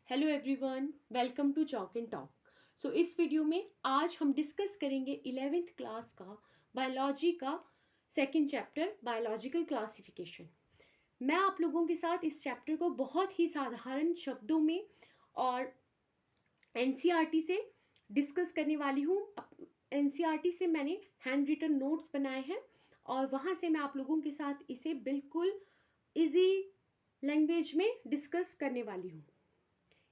Hello everyone, welcome to chalk and talk. So इस video में आज हम डिस्कस करेंगे 11th क्लास का बायोलॉजी का सेकंड चैप्टर बायोलॉजिकल क्लासिफिकेशन। मैं आप लोगों के साथ इस चैप्टर को बहुत ही साधारण शब्दों में और एनसीईआरटी से डिस्कस करने वाली हूँ। एनसीईआरटी से मैंने हैंड रिटन नोट्स बनाए हैं और वहाँ से मैं आप लोगों के साथ इसे बिल्कुल इजी लैंग्वेज में डिस्कस करने वाली हूँ।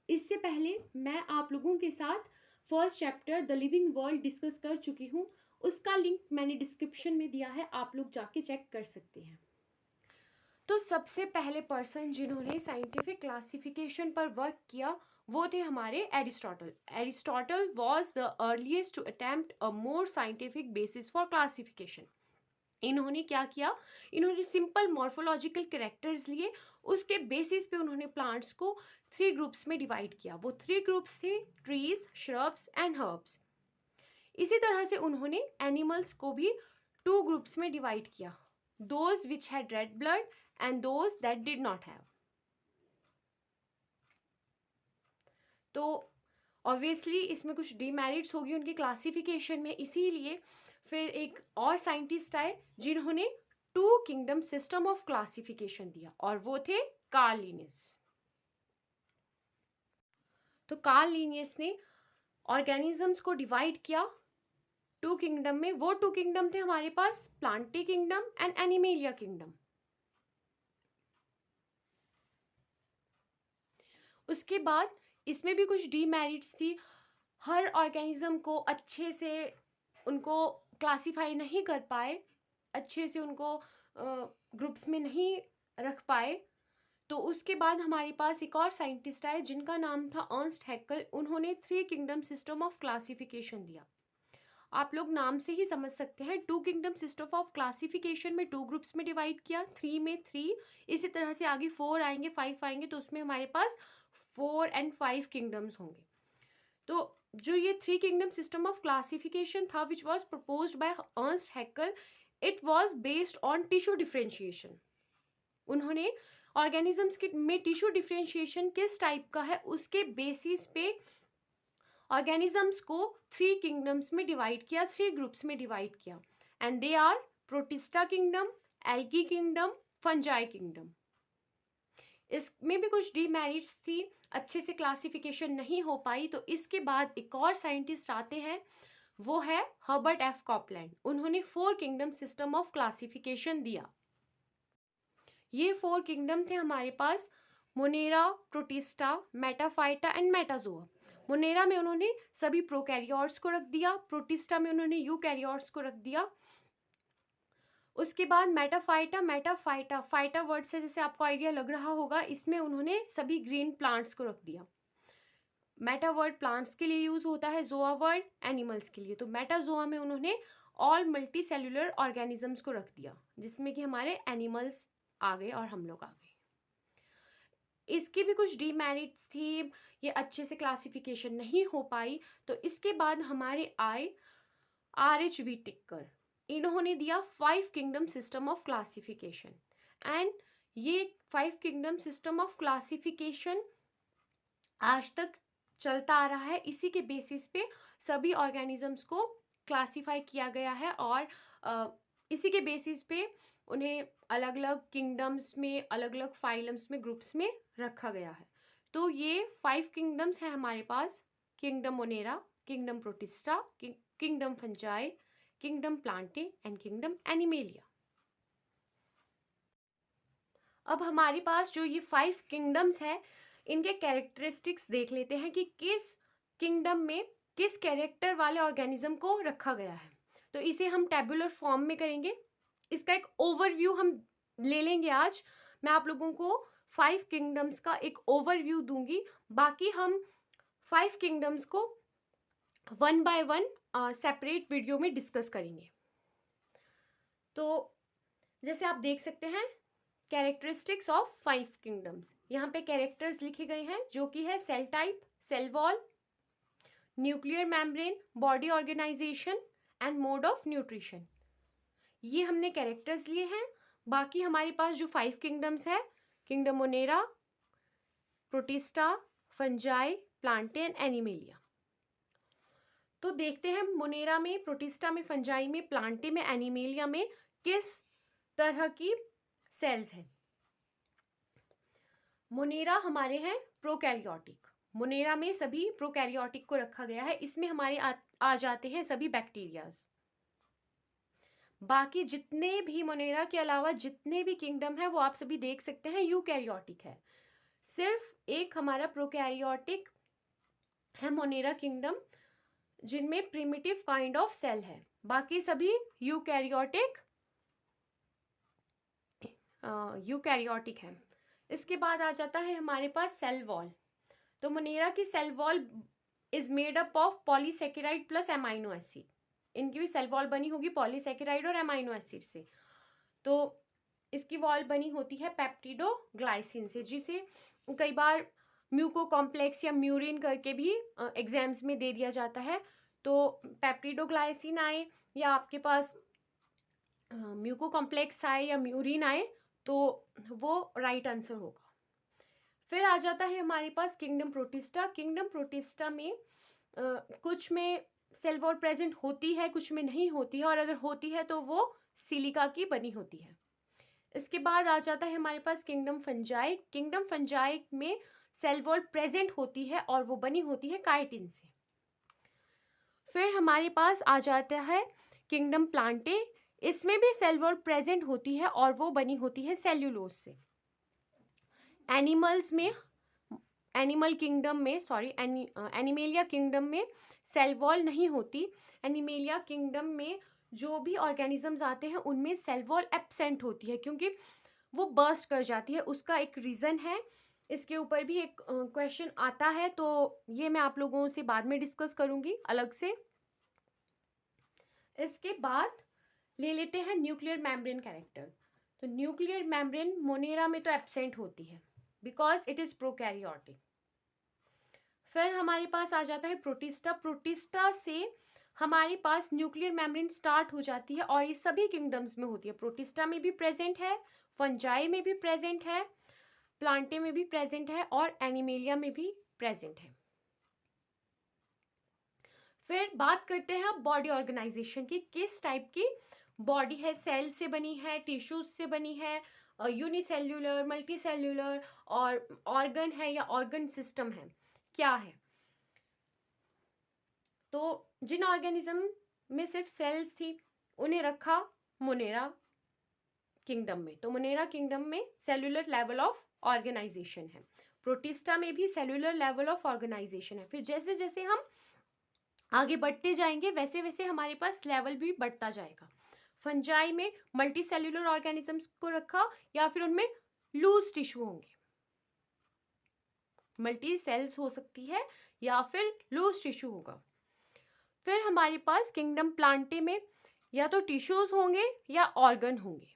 इससे पहले मैं आप लोगों के साथ first chapter the living world discuss कर चुकी हूँ। उसका लिंक मैंने डिस्क्रिप्शन में दिया है, आप लोग जाके चेक कर सकते हैं। तो सबसे पहले पर्सन जिन्होंने साइंटिफिक क्लासिफिकेशन पर वर्क किया वो थे हमारे Aristotle. Aristotle was the earliest to attempt a more scientific basis for classification. इन्होंने क्या किया, इन्होंने सिंपल मॉर्फोलॉजिकल कैरेक्टर्स लिए, उसके बेसिस पे उन्होंने प्लांट्स को 3 ग्रुप्स में डिवाइड किया। वो 3 ग्रुप्स थे ट्रीज, श्रब्स एंड हर्ब्स। इसी तरह से उन्होंने एनिमल्स को भी 2 ग्रुप्स में डिवाइड किया, those which had read blood and those that did not have. तो ऑब्वियसली इसमें कुछ डिमेरिट्स होगी उनकी क्लासिफिकेशन में, इसीलिए फिर एक और साइंटिस्ट आए जिन्होंने 2 किंगडम सिस्टम ऑफ क्लासिफिकेशन दिया और वो थे कार्ल लिनियस। तो कार्ल लिनियस ने ऑर्गेनिजम्स को डिवाइड किया 2 किंगडम में। वो 2 किंगडम थे हमारे पास Plantae kingdom and Animalia kingdom. उसके बाद इसमें भी कुछ डीमेरिट्स थी। हर ऑर्गेनिज्म को अच्छे से उनको क्लासिफाई नहीं कर पाए, अच्छे से उनको ग्रुप्स में नहीं रख पाए। तो उसके बाद हमारे पास एक और साइंटिस्ट आए जिनका नाम था अर्नस्ट हैक्ल। उन्होंने 3 किंगडम सिस्टम ऑफ क्लासिफिकेशन दिया। आप लोग नाम से ही समझ सकते हैं, 2 किंगडम सिस्टम ऑफ क्लासिफिकेशन में 2 ग्रुप्स में डिवाइड किया, 3 में 3, इसी तरह से आगे 4 आएंगे, 5 आएंगे, तो उसमें हमारे पास 4 एंड 5 किंगडम्स होंगे। तो जो ये 3 किंगडम सिस्टम ऑफ क्लासिफिकेशन था which was proposed by Ernst Haeckel, it was based on tissue differentiation. उन्होंने ऑर्गेनिजम्स के में टिश्यू डिफरेंशिएशन किस टाइप का है उसके बेसिस पे ऑर्गेनिजम्स को 3 किंगडम्स में डिवाइड किया, 3 ग्रुप्स में डिवाइड किया, and they are protista kingdom, algae kingdom, fungi kingdom. इसमें भी कुछ डीमेरिट्स थी, अच्छे से क्लासिफिकेशन नहीं हो पाई। तो इसके बाद एक और साइंटिस्ट आते हैं, वो है हर्बर्ट एफ कॉपलैंड। उन्होंने 4 किंगडम सिस्टम ऑफ क्लासिफिकेशन दिया। ये 4 किंगडम थे हमारे पास Monera, Protista, Metaphyta and Metazoa. Monera में उन्होंने सभी प्रोकैरियोट्स को रख दिया, प्रोटिस्टा में उन्होंने यूकैरियोट्स को रख दिया। उसके बाद मेटाफाइटा फाइटा वर्ड से जैसे आपको आइडिया लग रहा होगा, इसमें उन्होंने सभी ग्रीन प्लांट्स को रख दिया। मेटा वर्ड प्लांट्स के लिए यूज होता है, जोआ वर्ड एनिमल्स के लिए। तो मेटाजोआ में उन्होंने ऑल मल्टी सेल्यूलर ऑर्गेनिजम्स को रख दिया, जिसमें कि हमारे एनिमल्स आ गए और हम लोग आ गए। इसकी भी कुछ डीमेरिट्स थी, ये अच्छे से क्लासिफिकेशन नहीं हो पाई। तो इसके बाद हमारे आए RH व्हिटेकर। इन्होंने दिया 5 kingdom system of classification, and ये 5 किंगडम सिस्टम ऑफ क्लासिफिकेशन आज तक चलता आ रहा है। इसी के बेसिस पे सभी ऑर्गेनिजम्स को क्लासिफाई किया गया है और इसी के बेसिस पे उन्हें अलग अलग किंगडम्स में, अलग अलग फाइलम्स में, ग्रुप्स में रखा गया है। तो ये 5 किंगडम्स है हमारे पास, kingdom Monera, kingdom Protista, kingdom fungi, kingdom Plantae and kingdom Animalia. अब हमारे पास जो ये 5 किंगडम्स है, इनके कैरेक्टरिस्टिक्स देख लेते हैं कि किस किंगडम में किस कैरेक्टर वाले ऑर्गेनिज्म को रखा गया है। तो इसे हम टेबुलर फॉर्म में करेंगे। इसका एक ओवरव्यू हम ले लेंगे आज। मैं आप लोगों को 5 किंगडम्स का एक ओवरव्यू दूंगी, बाकी हम 5 किंगडम्स को 1 बाय 1 सेपरेट वीडियो में डिस्कस करेंगे। तो जैसे आप देख सकते हैं, कैरेक्टरिस्टिक्स ऑफ 5 किंगडम्स, यहाँ पे कैरेक्टर्स लिखे गए हैं जो कि है cell type, cell wall, nuclear membrane, body organisation and mode of nutrition. ये हमने कैरेक्टर्स लिए हैं। बाकी हमारे पास जो 5 किंगडम्स है, kingdom Monera, protista, fungi, Plantae and animalia. तो देखते हैं मोनेरा में, प्रोटिस्टा में, फंजाई में, प्लांटे में, एनिमेलिया में किस तरह की सेल्स हैं। मोनेरा हमारे हैं प्रोकैरियोटिक। मोनेरा में सभी प्रोकैरियोटिक को रखा गया है। इसमें हमारे आ जाते हैं सभी बैक्टीरियाज। बाकी जितने भी मोनेरा के अलावा जितने भी किंगडम है वो आप सभी देख सकते हैं यूकैरियोटिक है। सिर्फ एक हमारा प्रोकैरियोटिक है मोनेरा किंगडम, जिनमें प्रिमिटिव काइंड ऑफ सेल है। बाकी सभी यूकैरियोटिक है। इसके बाद आ जाता है हमारे पास सेल वॉल। तो मोनेरा की cell wall is made up of polysaccharide plus amino acid. इनकी भी सेल वॉल बनी होगी पॉलीसेकेराइड और एमाइनो एसिड से। तो इसकी वॉल बनी होती है पेप्टिडोग्लाइसिन से, जिसे कई बार म्यूको कॉम्प्लेक्स या म्यूरिन करके भी एग्जाम्स में दे दिया जाता है। तो पेप्टिडोग्लाइसिन आए या आपके पास म्यूको कॉम्प्लेक्स आए या म्यूरिन आए तो वो राइट आंसर होगा। फिर आ जाता है हमारे पास किंगडम प्रोटिस्टा। किंगडम प्रोटिस्टा में कुछ में सेल वॉल प्रेजेंट होती है, कुछ में नहीं होती है, और अगर होती है तो वो सिलिका की बनी होती है। इसके बाद आ जाता है हमारे पास किंगडम फंजाई। किंगडम फंजाई में सेल वॉल प्रेजेंट होती है और वो बनी होती है काइटिन से। फिर हमारे पास आ जाता है किंगडम प्लांटे। इसमें भी सेल वॉल प्रेजेंट होती है और वो बनी होती है सेल्यूलोज से। एनिमल्स में, एनिमल किंगडम में, सॉरी एनिमेलिया किंगडम में सेल वॉल नहीं होती। एनिमेलिया किंगडम में जो भी ऑर्गेनिजम्स आते हैं उनमें सेल वॉल एब्सेंट होती है, क्योंकि वो बर्स्ट कर जाती है। उसका एक रीज़न है, इसके ऊपर भी एक क्वेश्चन आता है, तो ये मैं आप लोगों से बाद में डिस्कस करूँगी अलग से। इसके बाद ले लेते हैं न्यूक्लियर मेम्ब्रेन कैरेक्टर। तो न्यूक्लियर मेम्ब्रेन मोनेरा में तो एब्सेंट होती है बिकॉज इट इज प्रोकैरियोटिक। फिर हमारे पास आ जाता है प्रोटिस्टा। प्रोटिस्टा से हमारे पास न्यूक्लियर मेम्ब्रेन स्टार्ट हो जाती है और ये सभी किंगडम्स में होती है। प्रोटिस्टा में भी प्रेजेंट है, फंजाई में भी प्रेजेंट है, प्लांटे में भी प्रेजेंट है और एनिमेलिया में भी प्रेजेंट है। फिर बात करते हैं अब बॉडी ऑर्गेनाइजेशन की, किस टाइप की बॉडी है, सेल से बनी है, टिश्यूज से बनी है, यूनिसेल्यूलर, मल्टी सेल्यूलर, और ऑर्गन है या ऑर्गन सिस्टम है, क्या है। तो जिन ऑर्गेनिज्म में सिर्फ सेल्स थी उन्हें रखा मोनेरा किंगडम में। तो मोनेरा किंगडम में सेल्यूलर लेवल ऑफ ऑर्गेनाइजेशन है। प्रोटिस्टा में भी सेल्यूलर लेवल ऑफ ऑर्गेनाइजेशन है। फिर जैसे जैसे हम आगे बढ़ते जाएंगे वैसे वैसे हमारे पास लेवल भी बढ़ता जाएगा। फंजाई में मल्टी सेल्यूलर ऑर्गेनिजम्स को रखा या फिर उनमें लूज टिश्यू होंगे, मल्टी सेल्स हो सकती है या फिर लूज टिश्यू होगा। फिर हमारे पास किंगडम प्लांटे में या तो टिश्यूज होंगे या ऑर्गन होंगे।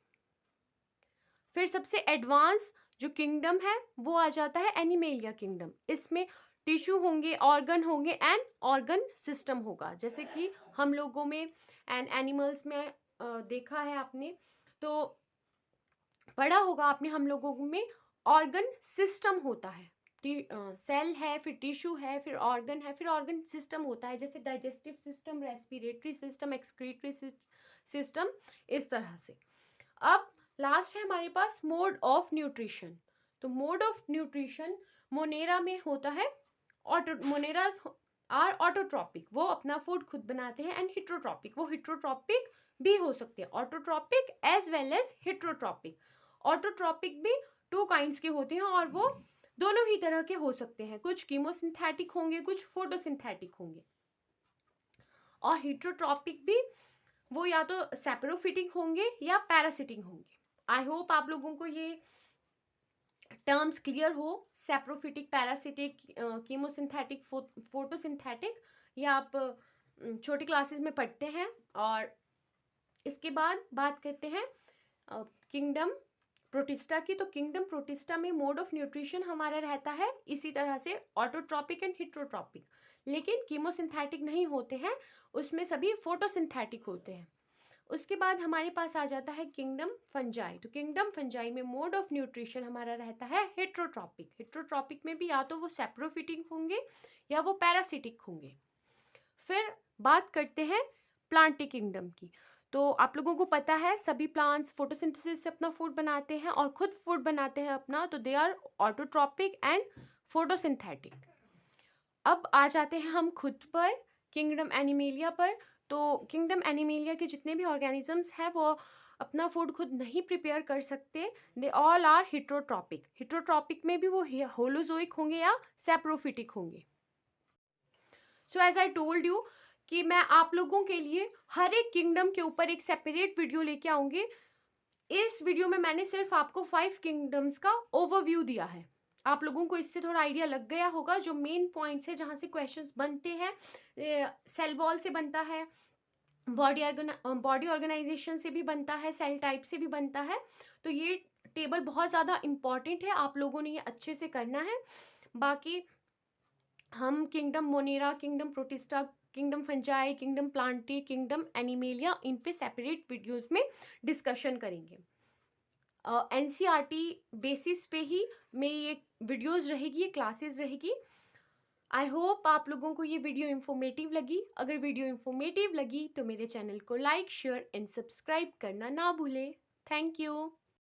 फिर सबसे एडवांस जो किंगडम है वो आ जाता है एनिमेलिया किंगडम। इसमें टिश्यू होंगे, ऑर्गन होंगे एंड ऑर्गन सिस्टम होगा, जैसे कि हम लोगों में एंड एनिमल्स में देखा है आपने, तो पढ़ा होगा आपने, हम लोगों में ऑर्गन सिस्टम होता है। सेल है, फिर टिश्यू है, फिर ऑर्गन है, फिर ऑर्गन सिस्टम होता है, जैसे digestive system, respiratory system, excretory system, इस तरह से। अब लास्ट है हमारे पास मोड ऑफ न्यूट्रिशन। तो मोड ऑफ न्यूट्रिशन मोनेरा में होता है मोनेराज आर ऑटोट्रॉपिक, वो अपना फूड खुद बनाते हैं, एंड हिट्रोट्रॉपिक, वो हिट्रोट्रॉपिक भी हो सकते हैं, autotrophic as well as heterotrophic. Autotrophic भी 2 काइंड्स के होते हैं और वो दोनों ही तरह के हो सकते हैं, कुछ कीमोसिंथेटिक होंगे, कुछ फोटोसिंथेटिक होंगे। और हिट्रोट्रॉपिक भी वो या तो सैप्रोफिटिक होंगे या पैरासिटिक होंगे। आई होप आप लोगों को ये टर्म्स क्लियर हो, सैप्रोफिटिक, पैरासिटिक, कीमोसिंथेटिक, फोटोसिंथेटिक, ये आप छोटी क्लासेस में पढ़ते हैं। और इसके बाद बात करते हैं किंगडम प्रोटिस्टा की। तो किंगडम प्रोटिस्टा में मोड ऑफ न्यूट्रिशन हमारा रहता है इसी तरह से ऑटोट्रॉपिक एंड हिट्रोट्रॉपिक, लेकिन कीमोसिंथेटिक नहीं होते हैं, उसमें सभी फोटोसिंथेटिक होते हैं। उसके बाद हमारे पास आ जाता है किंगडम फंजाई। तो किंगडम फंजाई में मोड ऑफ न्यूट्रिशन हमारा रहता है हेट्रोट्रॉपिक। हेट्रोट्रॉपिक में भी या तो वो सैप्रोफिटिक होंगे या वो पैरासिटिक होंगे। फिर बात करते हैं प्लांट किंगडम की। तो आप लोगों को पता है सभी प्लांट्स फोटोसिंथेसिस से अपना फूड बनाते हैं और खुद फूड बनाते हैं अपना, तो they are autotrophic and photosynthetic. अब आ जाते हैं हम खुद पर, किंगडम एनिमेलिया पर। तो किंगडम एनिमेलिया के जितने भी ऑर्गेनिजम्स हैं वो अपना फूड खुद नहीं प्रिपेयर कर सकते, they all are heterotrophic. Heterotrophic में भी वो होलोजोइक होंगे या सैप्रोफिटिक होंगे। So as I told you कि मैं आप लोगों के लिए हर एक किंगडम के ऊपर एक सेपरेट वीडियो लेके आऊंगी। इस वीडियो में मैंने सिर्फ आपको 5 किंगडम्स का ओवरव्यू दिया है। आप लोगों को इससे थोड़ा आइडिया लग गया होगा जो मेन पॉइंट्स है जहाँ से क्वेश्चंस बनते हैं। सेल वॉल से बनता है, बॉडी ऑर्गेनाइजेशन से भी बनता है, सेल टाइप से भी बनता है। तो ये टेबल बहुत ज़्यादा इम्पॉर्टेंट है, आप लोगों ने ये अच्छे से करना है। बाकी हम kingdom Monera, kingdom Protista, kingdom fungi, kingdom Plantae, kingdom Animalia, इन पे सेपरेट वीडियोस में डिस्कशन करेंगे। एनसीईआरटी बेसिस पे ही मेरी ये वीडियोस रहेगी, ये क्लासेस रहेगी। आई होप आप लोगों को ये वीडियो इन्फॉर्मेटिव लगी। अगर वीडियो इन्फॉर्मेटिव लगी तो मेरे चैनल को लाइक, शेयर एंड सब्सक्राइब करना ना भूलें। Thank you.